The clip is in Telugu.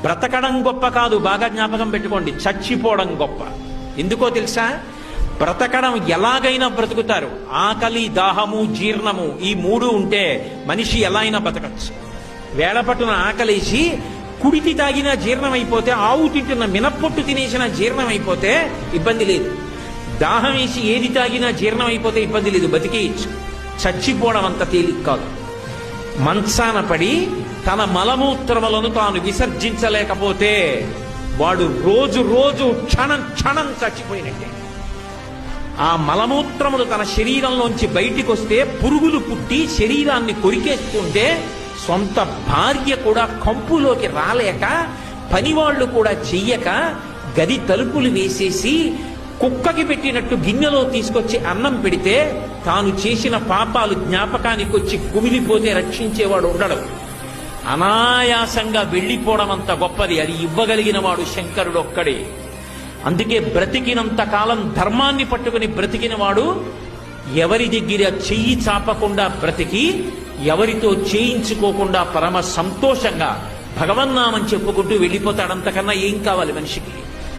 బ్రతకడం గొప్ప కాదు, బాగా జ్ఞాపకం పెట్టుకోండి, చచ్చిపోవడం గొప్ప. ఎందుకో తెలుసా? బ్రతకడం ఎలాగైనా బ్రతుకుతారు. ఆకలి, దాహము, జీర్ణము ఈ మూడు ఉంటే మనిషి ఎలా అయినా బ్రతకచ్చు. వేళపట్టున ఆకలేసి కుడితి తాగినా జీర్ణం అయిపోతే, ఆవు తింటున్న మినప్పొట్టు తినేసిన జీర్ణం అయిపోతే ఇబ్బంది లేదు. దాహం వేసి ఏది తాగినా జీర్ణం అయిపోతే ఇబ్బంది లేదు, బతికేయచ్చు. చచ్చిపోవడం అంత తేలిక కాదు. మంచాన పడి తన మలమూత్రములను తాను విసర్జించలేకపోతే వాడు రోజు రోజు క్షణం క్షణం చచ్చిపోయినట్టే. ఆ మలమూత్రములు తన శరీరంలోంచి బయటికి వస్తే పురుగులు పుట్టి శరీరాన్ని కొరికేస్తుంటే సొంత భార్య కూడా కంపులోకి రాలేక, పనివాళ్లు కూడా చెయ్యక, గది తలుపులు వేసేసి కుక్కకి పెట్టినట్టు గిన్నెలో తీసుకొచ్చి అన్నం పెడితే తాను చేసిన పాపాలు జ్ఞాపకానికి వచ్చి కుమిలిపోతే రక్షించేవాడు ఉండడు. అనాయాసంగా వెళ్ళిపోవడం అంత గొప్పది. అది ఇవ్వగలిగిన వాడు శంకరుడు ఒక్కడే. అందుకే బ్రతికినంత కాలం ధర్మాన్ని పట్టుకుని బ్రతికిన వాడు ఎవరి దగ్గర చెయ్యి చాపకుండా బ్రతికి, ఎవరితో చేయించుకోకుండా పరమ సంతోషంగా భగవన్నామని చెప్పుకుంటూ వెళ్ళిపోతాడు. అంతకన్నా ఏం కావాలి మనిషికి?